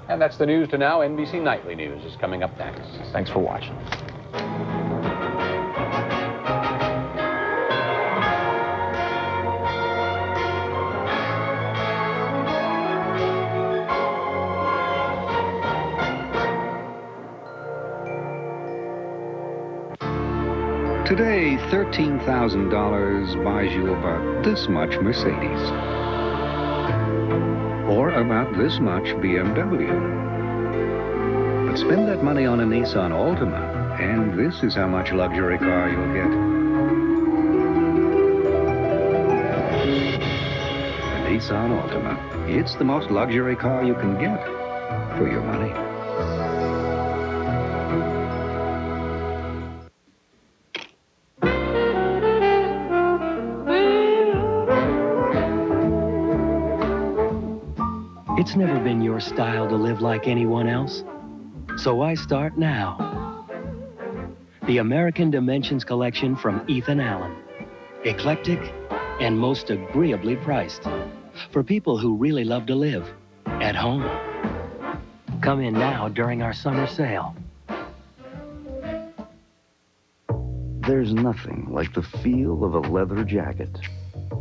And that's the news to now. NBC Nightly News is coming up next. Thanks for watching. Today, $13,000 buys you about this much Mercedes. Or about this much BMW. But spend that money on a Nissan Altima, and this is how much luxury car you'll get. A Nissan Altima. It's the most luxury car you can get for your money. It's never been your style to live like anyone else, so why start now? The American Dimensions collection from Ethan Allen. Eclectic and most agreeably priced. For people who really love to live at home. Come in now during our summer sale. There's nothing like the feel of a leather jacket.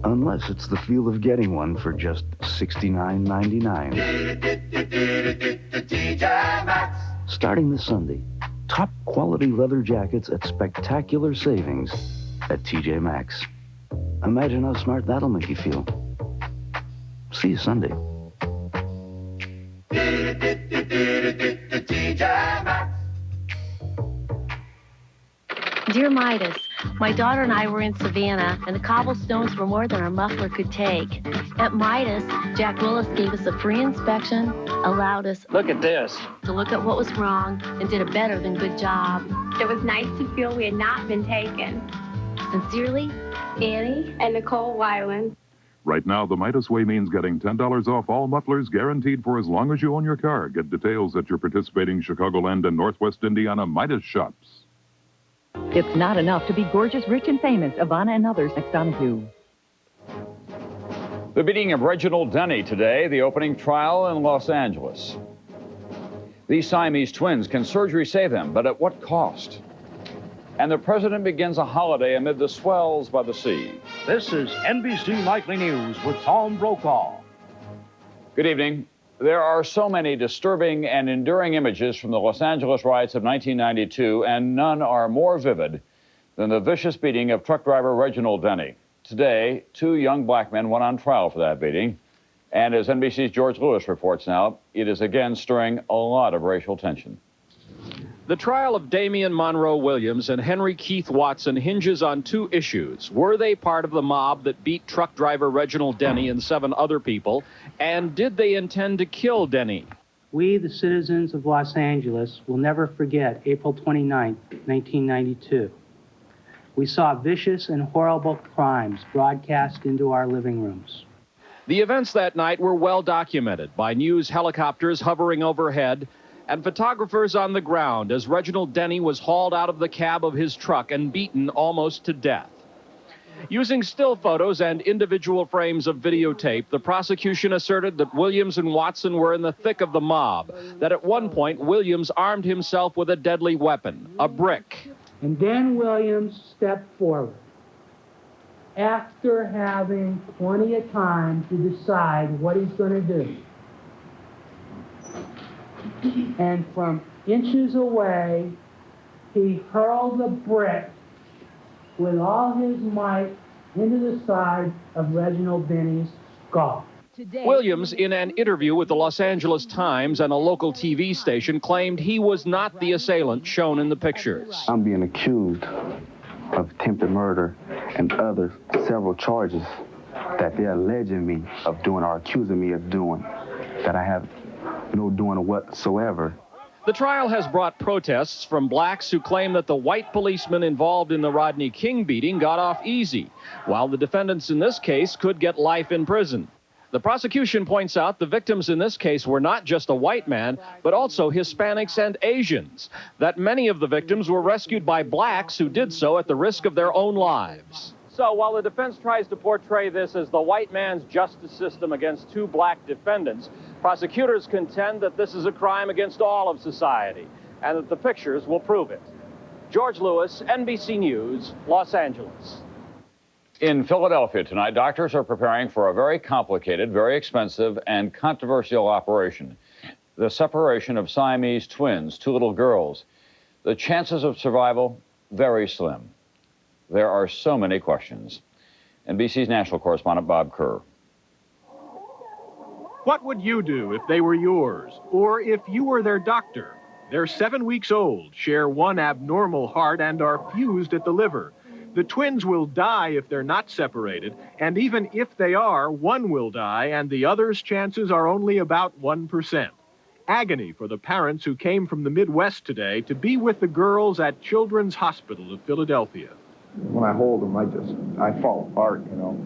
Unless it's the feel of getting one for just $69.99. Starting this Sunday, top quality leather jackets at spectacular savings at TJ Maxx. Imagine how smart that'll make you feel. See you Sunday. Dear Midas, my daughter and I were in Savannah, and the cobblestones were more than our muffler could take. At Midas, Jack Willis gave us a free inspection, allowed us Look at this. to look at what was wrong, and did a better than good job. It was nice to feel we had not been taken. Sincerely, Annie and Nicole Weiland. Right now, the Midas Way means getting $10 off all mufflers guaranteed for as long as you own your car. Get details at your participating Chicagoland and Northwest Indiana Midas shops. It's not enough to be gorgeous, rich, and famous. Ivana and others next on View. The beating of Reginald Denny today, the opening trial in Los Angeles. These Siamese twins, can surgery save them, but at what cost? And the president begins a holiday amid the swells by the sea. This is NBC Nightly News with Tom Brokaw. Good evening. There are so many disturbing and enduring images from the Los Angeles riots of 1992, and none are more vivid than the vicious beating of truck driver Reginald Denny. Today, 2 young black men went on trial for that beating. And as NBC's George Lewis reports now, it is again stirring a lot of racial tension. The trial of Damian Monroe Williams and Henry Keith Watson hinges on 2 issues. Were they part of the mob that beat truck driver Reginald Denny and 7 other people? And did they intend to kill Denny? We, the citizens of Los Angeles, will never forget April 29, 1992. We saw vicious and horrible crimes broadcast into our living rooms. The events that night were well documented by news helicopters hovering overhead and photographers on the ground as Reginald Denny was hauled out of the cab of his truck and beaten almost to death. Using still photos and individual frames of videotape, the prosecution asserted that Williams and Watson were in the thick of the mob, that at one point Williams armed himself with a deadly weapon, a brick. And then Williams stepped forward after having plenty of time to decide what he's going to do. And from inches away, he hurled the brick with all his might into the side of Reginald Denny's skull. Williams, in an interview with the Los Angeles Times and a local TV station, claimed he was not the assailant shown in the pictures. I'm being accused of attempted murder and other several charges that they're alleging me of doing or accusing me of doing that I have no doing whatsoever. The trial has brought protests from blacks who claim that the white policeman involved in the Rodney King beating got off easy, while the defendants in this case could get life in prison. The prosecution points out the victims in this case were not just a white man, but also Hispanics and Asians, that many of the victims were rescued by blacks who did so at the risk of their own lives. So while the defense tries to portray this as the white man's justice system against 2 black defendants, Prosecutors contend that this is a crime against all of society and that the pictures will prove it. George Lewis, NBC News, Los Angeles. In Philadelphia tonight, doctors are preparing for a very complicated, very expensive, and controversial operation. The separation of Siamese twins, two little girls. The chances of survival, very slim. There are so many questions. NBC's national correspondent Bob Kerr. What would you do if they were yours, or if you were their doctor? They're 7 weeks old, share one abnormal heart, and are fused at the liver. The twins will die if they're not separated, and even if they are, one will die, and the other's chances are only about 1%. Agony for the parents who came from the Midwest today to be with the girls at Children's Hospital of Philadelphia. When I hold them, I fall apart, you know.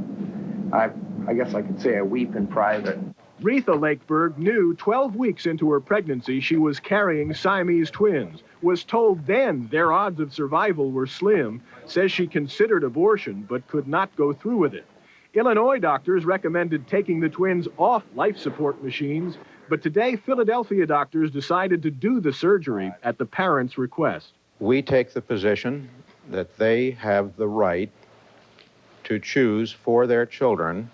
I guess I could say I weep in private. Retha Lakeberg knew 12 weeks into her pregnancy she was carrying Siamese twins, was told then their odds of survival were slim, says she considered abortion but could not go through with it. Illinois doctors recommended taking the twins off life support machines, but today Philadelphia doctors decided to do the surgery at the parents' request. We take the position that they have the right to choose for their children,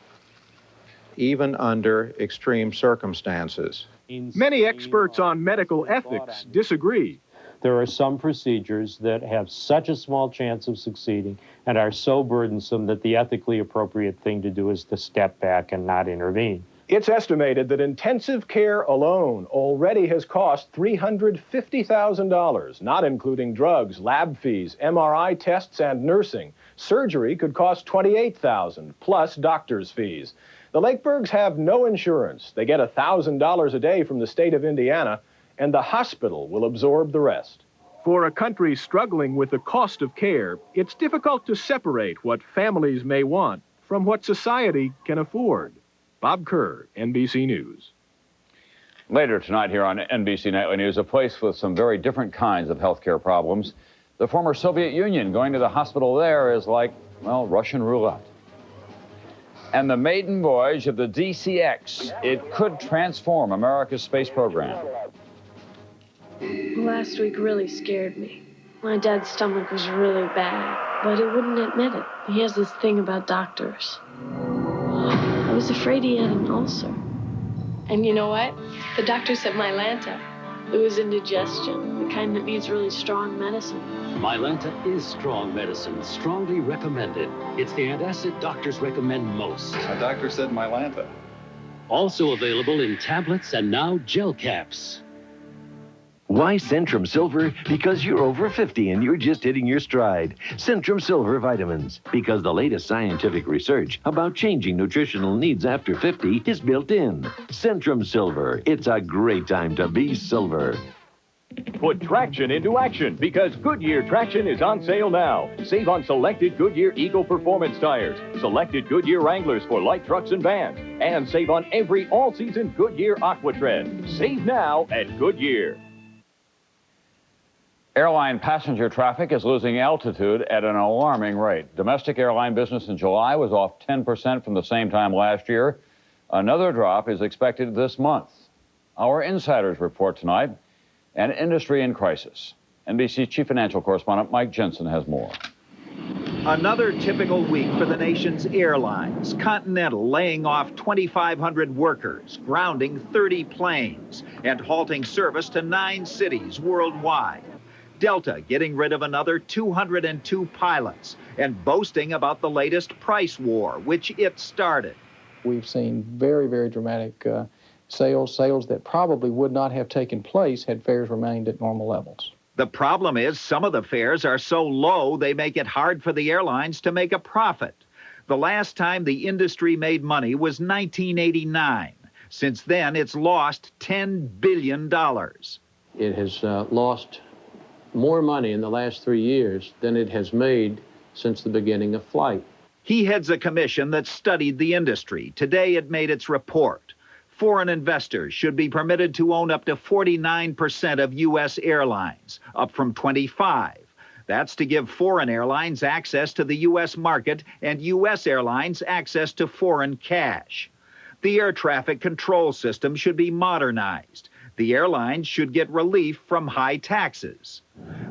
even under extreme circumstances. Many experts on medical ethics disagree. There are some procedures that have such a small chance of succeeding and are so burdensome that the ethically appropriate thing to do is to step back and not intervene. It's estimated that intensive care alone already has cost $350,000, not including drugs, lab fees, MRI tests, and nursing. Surgery could cost $28,000, plus doctor's fees. The Lakebergs have no insurance. They get $1,000 a day from the state of Indiana, and the hospital will absorb the rest. For a country struggling with the cost of care, it's difficult to separate what families may want from what society can afford. Bob Kerr, NBC News. Later tonight here on NBC Nightly News, a place with some very different kinds of healthcare problems. The former Soviet Union, going to the hospital there is like, well, Russian roulette. And the maiden voyage of the DCX, it could transform America's space program. Last week really scared me. My dad's stomach was really bad, but he wouldn't admit it. He has this thing about doctors. I was afraid he had an ulcer. And you know what? The doctor said Mylanta. It was indigestion, the kind that needs really strong medicine. Mylanta is strong medicine, strongly recommended. It's the antacid doctors recommend most. My doctor said Mylanta. Also available in tablets and now gel caps. Why Centrum Silver? Because you're over 50 and you're just hitting your stride. Centrum Silver vitamins. Because the latest scientific research about changing nutritional needs after 50 is built in. Centrum Silver. It's a great time to be silver. Put traction into action because Goodyear Traction is on sale now. Save on selected Goodyear Eagle Performance tires, selected Goodyear Wranglers for light trucks and vans, and save on every all-season Goodyear Aquatread. Save now at Goodyear. Airline passenger traffic is losing altitude at an alarming rate. Domestic airline business in July was off 10% from the same time last year. Another drop is expected this month. Our insiders report tonight, an industry in crisis. NBC's chief financial correspondent Mike Jensen has more. Another typical week for the nation's airlines. Continental laying off 2,500 workers, grounding 30 planes, and halting service to 9 cities worldwide. Delta getting rid of another 202 pilots and boasting about the latest price war, which it started. We've seen very, very dramatic sales that probably would not have taken place had fares remained at normal levels. The problem is some of the fares are so low they make it hard for the airlines to make a profit. The last time the industry made money was 1989. Since then, it's lost $10 billion. It has lost more money in the last 3 years than it has made since the beginning of flight. He heads a commission that studied the industry. Today it made its report. Foreign investors should be permitted to own up to 49% of U.S. airlines, up from 25%. That's to give foreign airlines access to the U.S. market and U.S. airlines access to foreign cash. The air traffic control system should be modernized. The airlines should get relief from high taxes.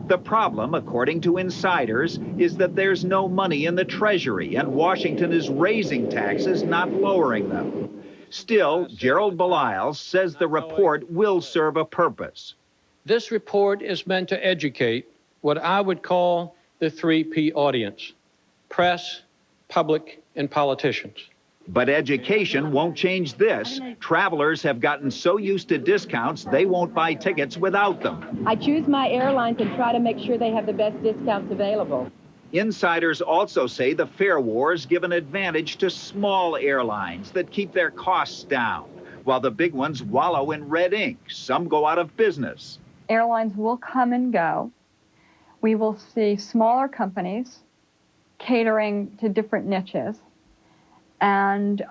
The problem, according to insiders, is that there's no money in the Treasury, and Washington is raising taxes, not lowering them. Still, Gerald Belial says the report will serve a purpose. This report is meant to educate what I would call the 3P audience: press, public, and politicians. But education won't change this. Travelers have gotten so used to discounts, they won't buy tickets without them. I choose my airlines and try to make sure they have the best discounts available. Insiders also say the fare wars give an advantage to small airlines that keep their costs down, while the big ones wallow in red ink. Some go out of business. Airlines will come and go. We will see smaller companies catering to different niches. And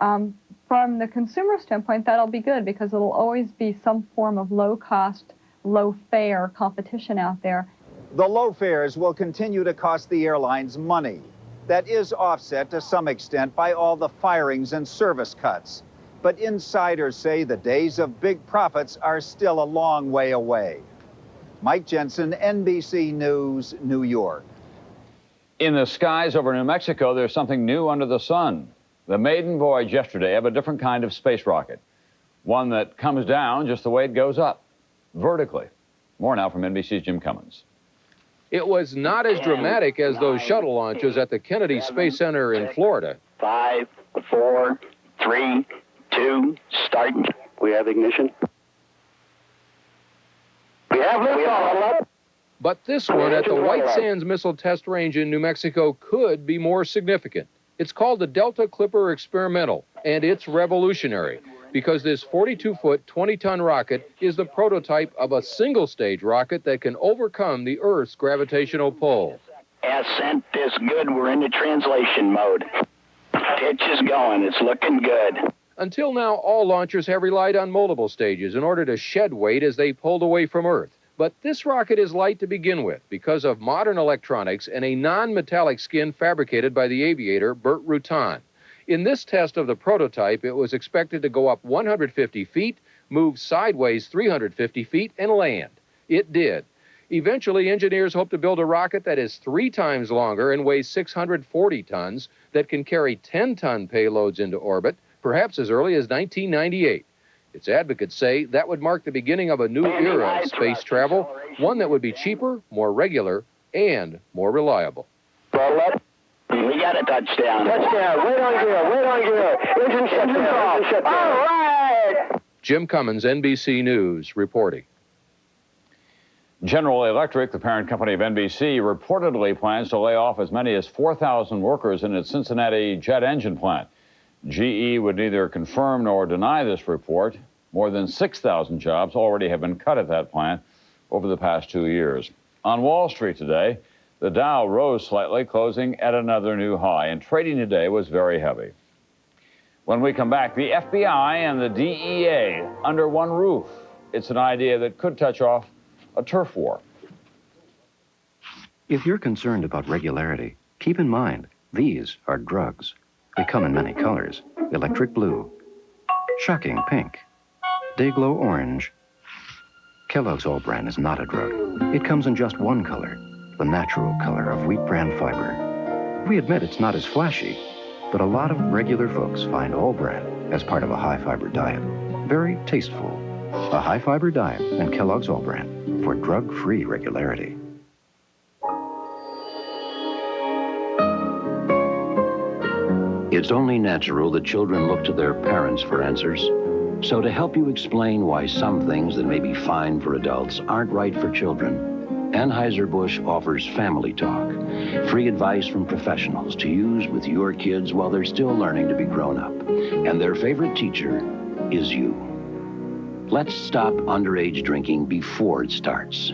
from the consumer standpoint, that'll be good because it'll always be some form of low-cost, low-fare competition out there. The low fares will continue to cost the airlines money. That is offset to some extent by all the firings and service cuts. But insiders say the days of big profits are still a long way away. Mike Jensen, NBC News, New York. In the skies over New Mexico, there's something new under the sun. The maiden voyage yesterday of a different kind of space rocket, one that comes down just the way it goes up, vertically. More now from NBC's Jim Cummins. It was not as dramatic as those shuttle launches at the Kennedy Space Center in Florida. 5, 4, 3, 2, start. We have ignition. We have liftoff. But this one at the White Sands Missile Test Range in New Mexico could be more significant. It's called the Delta Clipper Experimental, and it's revolutionary because this 42-foot, 20-ton rocket is the prototype of a single-stage rocket that can overcome the Earth's gravitational pull. Ascent is good. We're into translation mode. Pitch is going. It's looking good. Until now, all launchers have relied on multiple stages in order to shed weight as they pulled away from Earth. But this rocket is light to begin with because of modern electronics and a non-metallic skin fabricated by the aviator Burt Rutan. In this test of the prototype, it was expected to go up 150 feet, move sideways 350 feet, and land. It did. Eventually, engineers hope to build a rocket that is 3 times longer and weighs 640 tons, that can carry 10-ton payloads into orbit, perhaps as early as 1998. Its advocates say that would mark the beginning of a new era of space travel, one that would be cheaper, more regular, and more reliable. We got a touchdown. Touchdown. Wait on gear. Engine shut down. All right. Jim Cummins, NBC News, reporting. General Electric, the parent company of NBC, reportedly plans to lay off as many as 4,000 workers in its Cincinnati jet engine plant. GE would neither confirm nor deny this report. More than 6,000 jobs already have been cut at that plant over the past 2 years. On Wall Street today, the Dow rose slightly, closing at another new high, and trading today was very heavy. When we come back, the FBI and the DEA under one roof. It's an idea that could touch off a turf war. If you're concerned about regularity, keep in mind, these are drugs. They come in many colors: electric blue, shocking pink, Dayglow orange. Kellogg's All Bran is not a drug. It comes in just one color, the natural color of wheat bran fiber. We admit it's not as flashy, but a lot of regular folks find All Bran as part of a high-fiber diet. Very tasteful. A high-fiber diet and Kellogg's All Bran for drug-free regularity. It's only natural that children look to their parents for answers. So to help you explain why some things that may be fine for adults aren't right for children, Anheuser-Busch offers Family Talk, free advice from professionals to use with your kids while they're still learning to be grown up. And their favorite teacher is you. Let's stop underage drinking before it starts.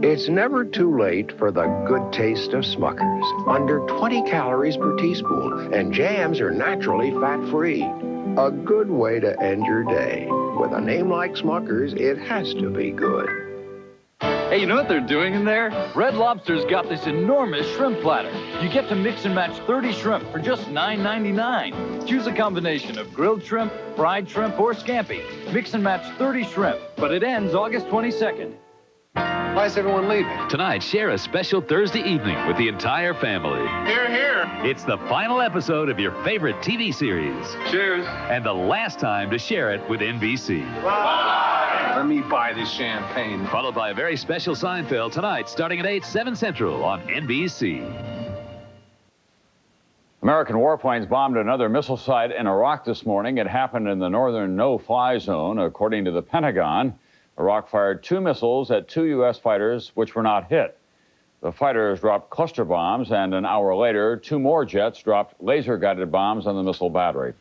It's never too late for the good taste of Smuckers. Under 20 calories per teaspoon, and jams are naturally fat-free. A good way to end your day. With a name like Smuckers, it has to be good. Hey, you know what they're doing in there? Red Lobster's got this enormous shrimp platter. You get to mix and match 30 shrimp for just $9.99. Choose a combination of grilled shrimp, fried shrimp, or scampi. Mix and match 30 shrimp, but it ends August 22nd. Why is everyone leaving? Tonight, share a special Thursday evening with the entire family. Here, here. It's the final episode of your favorite TV series. Cheers. And the last time to share it with NBC. Bye. Let me buy this champagne. Followed by a very special Seinfeld tonight, starting at 8, 7 Central on NBC. American warplanes bombed another missile site in Iraq this morning. It happened in the northern no-fly zone. According to the Pentagon, Iraq fired 2 missiles at 2 U.S. fighters, which were not hit. The fighters dropped cluster bombs, and an hour later, 2 more jets dropped laser-guided bombs on the missile battery.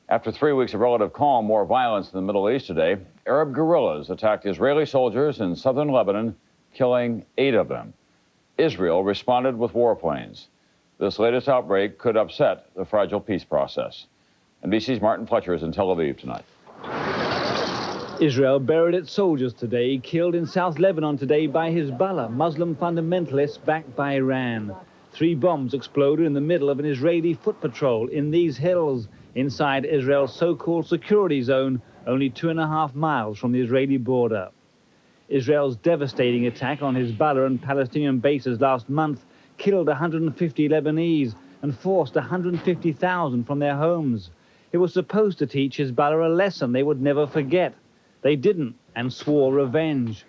After 3 weeks of relative calm, more violence in the Middle East today, Arab guerrillas attacked Israeli soldiers in southern Lebanon, killing 8 of them. Israel responded with warplanes. This latest outbreak could upset the fragile peace process. NBC's Martin Fletcher is in Tel Aviv tonight. Israel buried its soldiers today, killed in South Lebanon today by Hezbollah, Muslim fundamentalists backed by Iran. 3 bombs exploded in the middle of an Israeli foot patrol in these hills, inside Israel's so-called security zone, only 2.5 miles from the Israeli border. Israel's devastating attack on Hezbollah and Palestinian bases last month killed 150 Lebanese and forced 150,000 from their homes. It was supposed to teach Hezbollah a lesson they would never forget. They didn't, and swore revenge.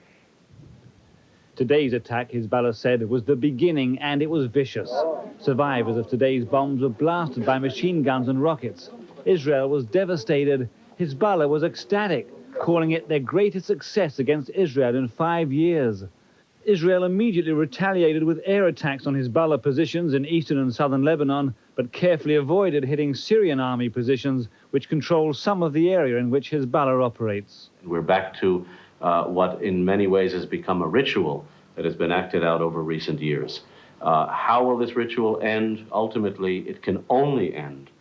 Today's attack, Hezbollah said, was the beginning, and it was vicious. Survivors of today's bombs were blasted by machine guns and rockets. Israel was devastated. Hezbollah was ecstatic, calling it their greatest success against Israel in 5 years. Israel immediately retaliated with air attacks on Hezbollah positions in eastern and southern Lebanon, but carefully avoided hitting Syrian army positions, which control some of the area in which Hezbollah operates. We're back to what in many ways has become a ritual that has been acted out over recent years. How will this ritual end? Ultimately, it can only end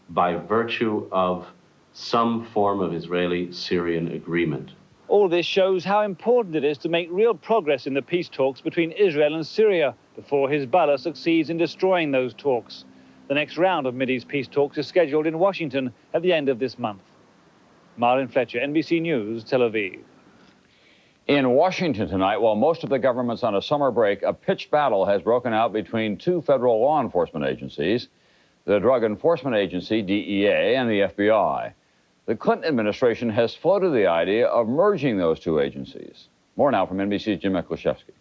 by virtue of some form of Israeli-Syrian agreement. All this shows how important it is to make real progress in the peace talks between Israel and Syria before Hezbollah succeeds in destroying those talks. The next round of Mideast peace talks is scheduled in Washington at the end of this month. Martin Fletcher, NBC News, Tel Aviv. In Washington tonight, while most of the government's on a summer break, a pitched battle has broken out between 2 federal law enforcement agencies, the Drug Enforcement Agency, DEA, and the FBI. The Clinton administration has floated the idea of merging those 2 agencies. More now from NBC's Jim Miklashevsky.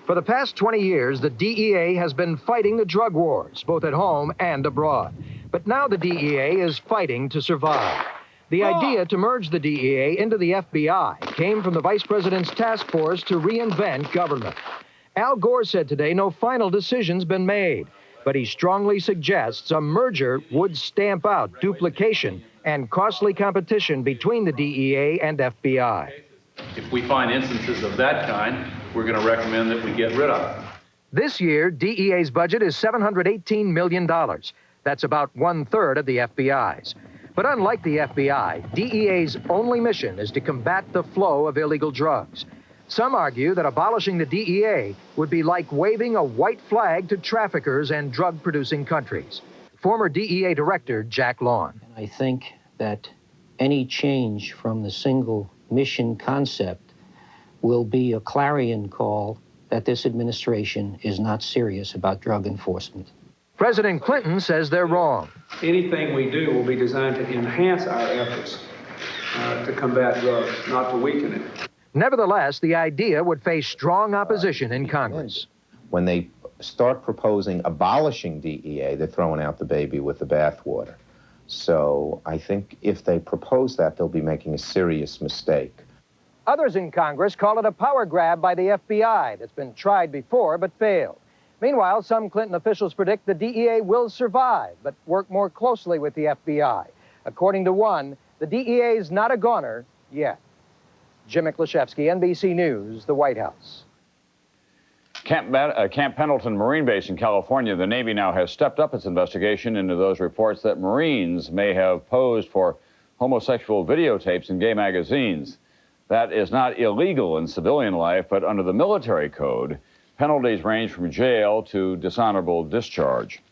For the past 20 years, the DEA has been fighting the drug wars, both at home and abroad. But now the DEA is fighting to survive. The idea to merge the DEA into the FBI came from the Vice President's task force to reinvent government. Al Gore said today no final decision's been made, but he strongly suggests a merger would stamp out duplication and costly competition between the DEA and FBI. If we find instances of that kind, we're going to recommend that we get rid of them. This year, DEA's budget is $718 million. That's about 1/3 of the FBI's. But unlike the FBI, DEA's only mission is to combat the flow of illegal drugs. Some argue that abolishing the DEA would be like waving a white flag to traffickers and drug-producing countries. Former DEA Director Jack Lawn. I think that any change from the single mission concept will be a clarion call that this administration is not serious about drug enforcement. President Clinton says they're wrong. Anything we do will be designed to enhance our efforts to combat drugs, not to weaken it. Nevertheless, the idea would face strong opposition in Congress. When they start proposing abolishing DEA, they're throwing out the baby with the bathwater. So I think if they propose that, they'll be making a serious mistake. Others in Congress call it a power grab by the FBI that's been tried before but failed. Meanwhile, some Clinton officials predict the DEA will survive, but work more closely with the FBI. According to one, the DEA is not a goner yet. Jim Miklashevsky, NBC News, the White House. Camp Pendleton Marine Base in California, the Navy now has stepped up its investigation into those reports that Marines may have posed for homosexual videotapes in gay magazines. That is not illegal in civilian life, but under the military code, penalties range from jail to dishonorable discharge.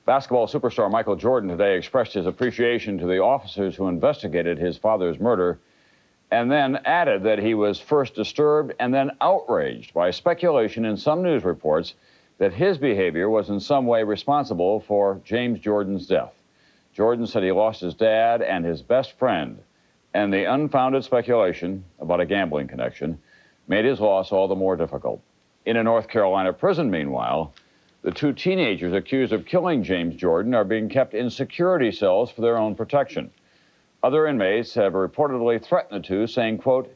Basketball superstar Michael Jordan today expressed his appreciation to the officers who investigated his father's murder, and then added that he was first disturbed and then outraged by speculation in some news reports that his behavior was in some way responsible for James Jordan's death. Jordan said he lost his dad and his best friend, and the unfounded speculation about a gambling connection made his loss all the more difficult. In a North Carolina prison, meanwhile, the two teenagers accused of killing James Jordan are being kept in security cells for their own protection. Other inmates have reportedly threatened the two, saying, quote,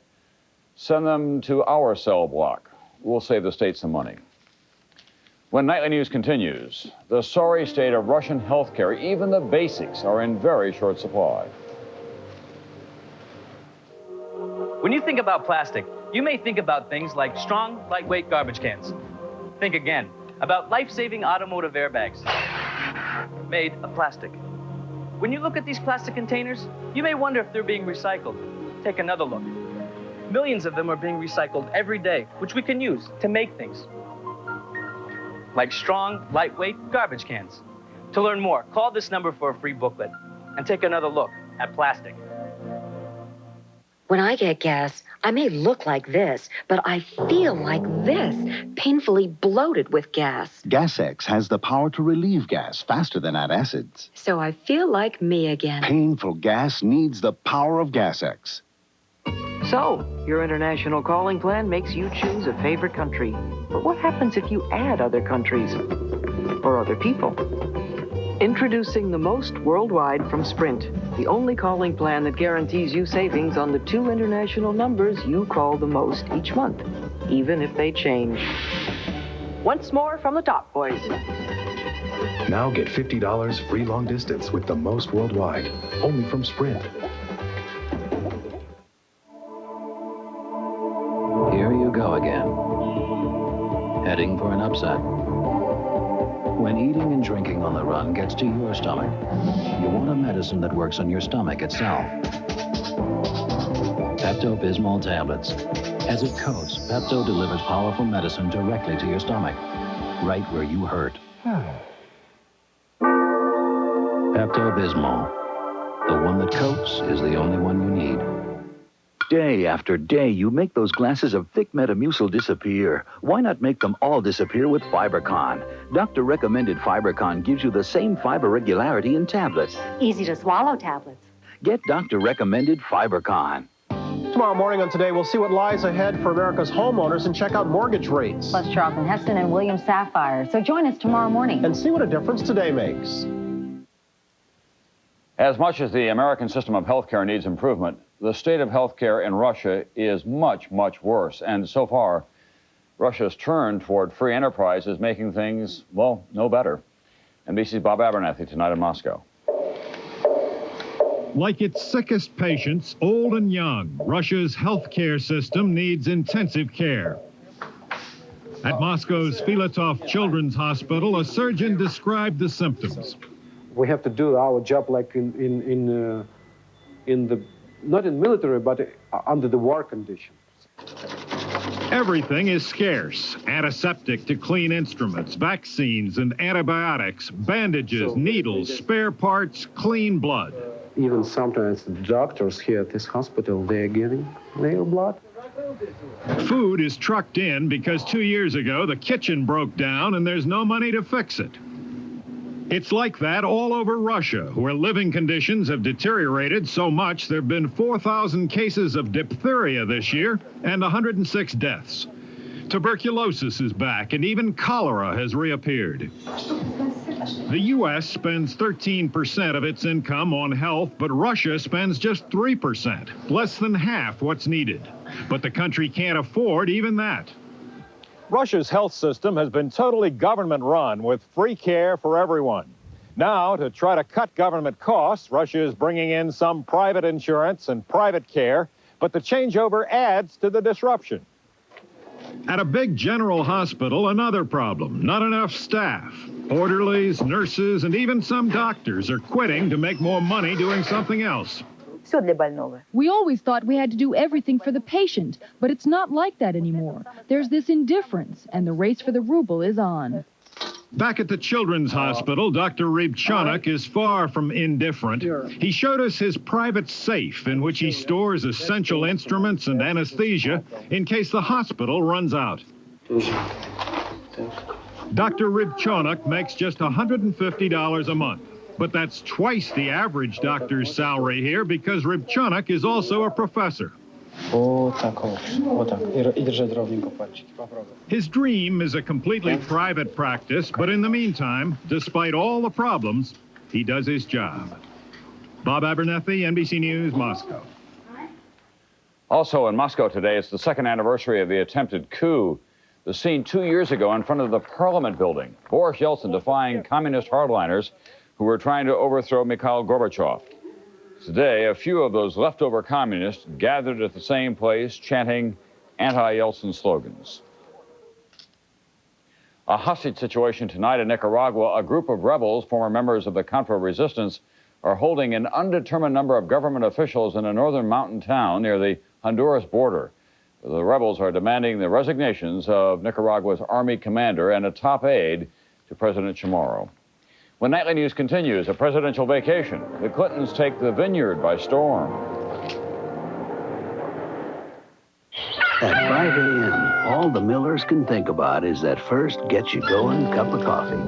"Send them to our cell block. We'll save the state some money." When Nightly News continues, the sorry state of Russian healthcare, even the basics, are in very short supply. When you think about plastic, you may think about things like strong, lightweight garbage cans. Think again about life-saving automotive airbags made of plastic. When you look at these plastic containers, you may wonder if they're being recycled. Take another look. Millions of them are being recycled every day, which we can use to make things like strong, lightweight garbage cans. To learn more, call this number for a free booklet and take another look at plastic. When I get gas, I may look like this, but I feel like this, painfully bloated with gas. Gas-X has the power to relieve gas faster than antacids. So I feel like me again. Painful gas needs the power of Gas-X. So, your international calling plan makes you choose a favorite country. But what happens if you add other countries or other people? Introducing the Most Worldwide from Sprint, the only calling plan that guarantees you savings on the 2 international numbers you call the most each month, even if they change. Once more from the top, boys. Now get $50 free long distance with the Most Worldwide, only from Sprint. Here you go again. Heading for an upset. When eating and drinking on the run gets to your stomach, you want a medicine that works on your stomach itself. Pepto-Bismol tablets. As it coats, Pepto delivers powerful medicine directly to your stomach, right where you hurt. Pepto-Bismol. The one that coats is the only one you need. Day after day, you make those glasses of thick Metamucil disappear. Why not make them all disappear with Fibercon? Doctor-recommended Fibercon gives you the same fiber regularity in tablets. Easy-to-swallow tablets. Get doctor-recommended Fibercon. Tomorrow morning on Today, we'll see what lies ahead for America's homeowners and check out mortgage rates. Plus Charlton Heston and William Sapphire. So join us tomorrow morning. And see what a difference today makes. As much as the American system of healthcare needs improvement, the state of healthcare in Russia is much, much worse. And so far, Russia's turn toward free enterprise is making things, well, no better. NBC's Bob Abernathy tonight in Moscow. Like its sickest patients, old and young, Russia's healthcare system needs intensive care. At Moscow's Filatov Children's Hospital, a surgeon described the symptoms. We have to do our job like in the, not in military, but under the war conditions. Everything is scarce. Antiseptic to clean instruments, vaccines and antibiotics, bandages, needles, spare parts, clean blood. Even sometimes the doctors here at this hospital, they're giving their blood. Food is trucked in because 2 years ago the kitchen broke down and there's no money to fix it. It's like that all over Russia, where living conditions have deteriorated so much there have been 4,000 cases of diphtheria this year and 106 deaths. Tuberculosis is back, and even cholera has reappeared. The U.S. spends 13% of its income on health, but Russia spends just 3%, less than half what's needed. But the country can't afford even that. Russia's health system has been totally government-run with free care for everyone. Now, to try to cut government costs, Russia is bringing in some private insurance and private care, but the changeover adds to the disruption. At a big general hospital, another problem, not enough staff. Orderlies, nurses, and even some doctors are quitting to make more money doing something else. Все для больного. We always thought we had to do everything for the patient, but it's not like that anymore. There's this indifference, and the race for the ruble is on. Back at the Children's Hospital, Dr. Rybchuk is far from indifferent. He showed us his private safe in which he stores essential instruments and anesthesia in case the hospital runs out. Dr. Rybchuk makes just $150 a month. But that's twice the average doctor's salary here because Rybchuk is also a professor. His dream is a completely private practice, but in the meantime, despite all the problems, he does his job. Bob Abernethy, NBC News, Moscow. Also in Moscow today, it's the second anniversary of the attempted coup. The scene 2 years ago in front of the Parliament building. Boris Yeltsin defying communist hardliners who were trying to overthrow Mikhail Gorbachev. Today, a few of those leftover communists gathered at the same place, chanting anti-Yeltsin slogans. A hostage situation tonight in Nicaragua. A group of rebels, former members of the Contra resistance, are holding an undetermined number of government officials in a northern mountain town near the Honduras border. The rebels are demanding the resignations of Nicaragua's army commander and a top aide to President Chamorro. When Nightly News continues, a presidential vacation. The Clintons take the vineyard by storm. At 5 a.m., all the Millers can think about is that first get-you-going cup of coffee.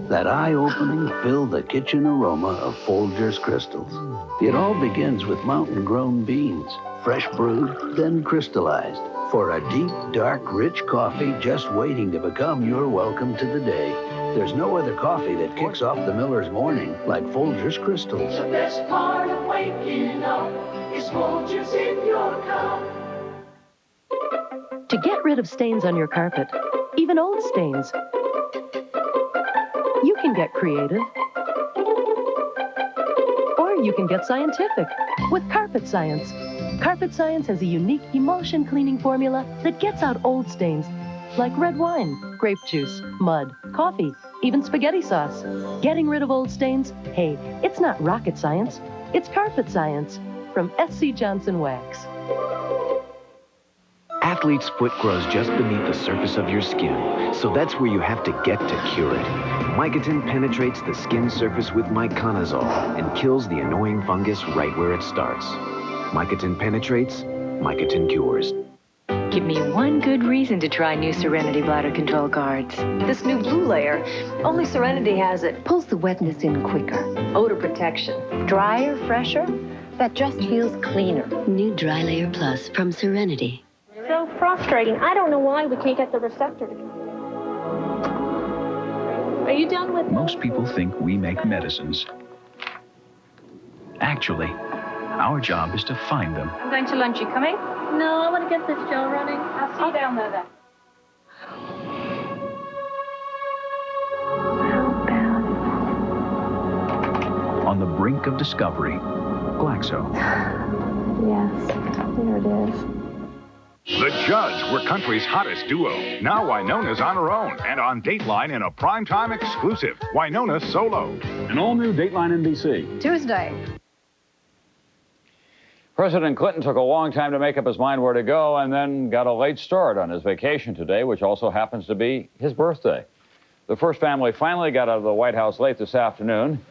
That eye-opening, fill-the-kitchen aroma of Folgers crystals. It all begins with mountain-grown beans, fresh brewed, then crystallized, for a deep, dark, rich coffee just waiting to become your welcome to the day. There's no other coffee that kicks off the Miller's morning like Folgers Crystals. The best part of waking up is Folgers in your cup. To get rid of stains on your carpet, even old stains, you can get creative. Or you can get scientific with Carpet Science. Carpet Science has a unique emulsion cleaning formula that gets out old stains like red wine, grape juice, mud, coffee, even spaghetti sauce. Getting rid of old stains? Hey, it's not rocket science. It's Carpet Science from SC Johnson Wax. Athlete's foot grows just beneath the surface of your skin, so that's where you have to get to cure it. Mycotin penetrates the skin surface with myconazole and kills the annoying fungus right where it starts. Mycotin penetrates, Mycotin cures. Give me one good reason to try new Serenity bladder control guards. This new blue layer, only Serenity has it. Pulls the wetness in quicker. Odor protection. Drier, fresher. That just feels cleaner. New Dry Layer Plus from Serenity. So frustrating. I don't know why we can't get the receptor to. Are you done with? Most people think we make medicines. Actually, our job is to find them. I'm going to lunch. You coming? No, I want to get this show running. I'll see you down there then. On the brink of discovery, Glaxo. Yes, here it is. The Judds were country's hottest duo. Now Winona's on her own and on Dateline in a primetime exclusive. Winona Solo. An all-new Dateline NBC. Tuesday. President Clinton took a long time to make up his mind where to go and then got a late start on his vacation today, which also happens to be his birthday. The first family finally got out of the White House late this afternoon.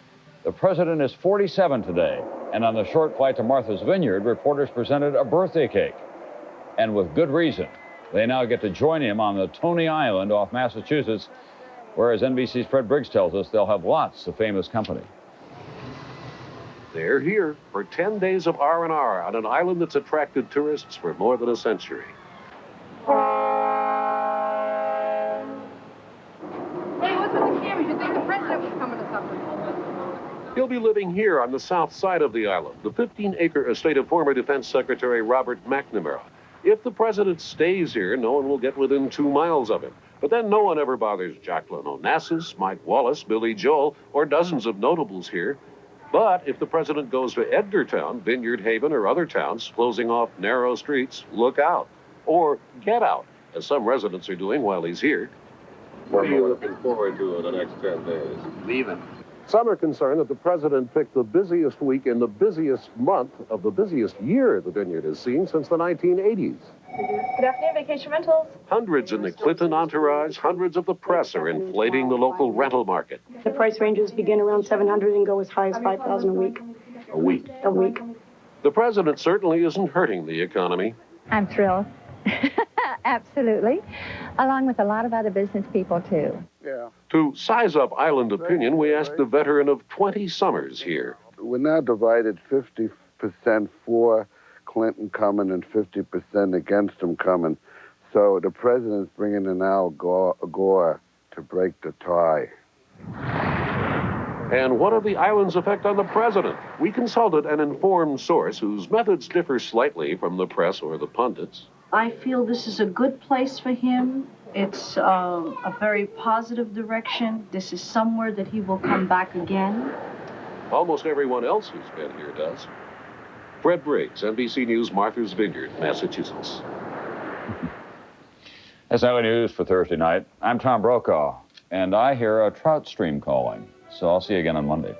The president is 47 today, and on the short flight to Martha's Vineyard, reporters presented a birthday cake. And with good reason. They now get to join him on the Tony Island off Massachusetts, where, as NBC's Fred Briggs tells us, they'll have lots of famous company. They're here for 10 days of R&R on an island that's attracted tourists for more than a century. Hey, what's with the cameras? You think the president was coming to supper? He'll be living here on the south side of the island, the 15-acre estate of former Defense Secretary Robert McNamara. If the president stays here, no one will get within 2 miles of him. But then no one ever bothers Jacqueline Onassis, Mike Wallace, Billy Joel, or dozens of notables here. But if the president goes to Edgartown, Vineyard Haven, or other towns, closing off narrow streets, look out. Or get out, as some residents are doing while he's here. What are you looking forward to in the next 10 days? Leaving. Some are concerned that the president picked the busiest week in the busiest month of the busiest year the vineyard has seen since the 1980s. Good afternoon, Vacation Rentals. Hundreds in the Clinton entourage, hundreds of the press are inflating the local rental market. The price ranges begin around $700 and go as high as $5,000 a week. A week. A week. The president certainly isn't hurting the economy. I'm thrilled. Absolutely. Along with a lot of other business people, too. Yeah. To size up island opinion, we asked a veteran of 20 summers here. We're now divided 50% for Clinton coming and 50% against him coming. So the president's bringing in Al Gore to break the tie. And what of the island's effect on the president? We consulted an informed source whose methods differ slightly from the press or the pundits. I feel this is a good place for him. It's a very positive direction. This is somewhere that he will come back again. Almost everyone else who's been here does. Fred Briggs, NBC News, Martha's Vineyard, Massachusetts. That's Nightly News for Thursday night. I'm Tom Brokaw, and I hear a trout stream calling. So I'll see you again on Monday.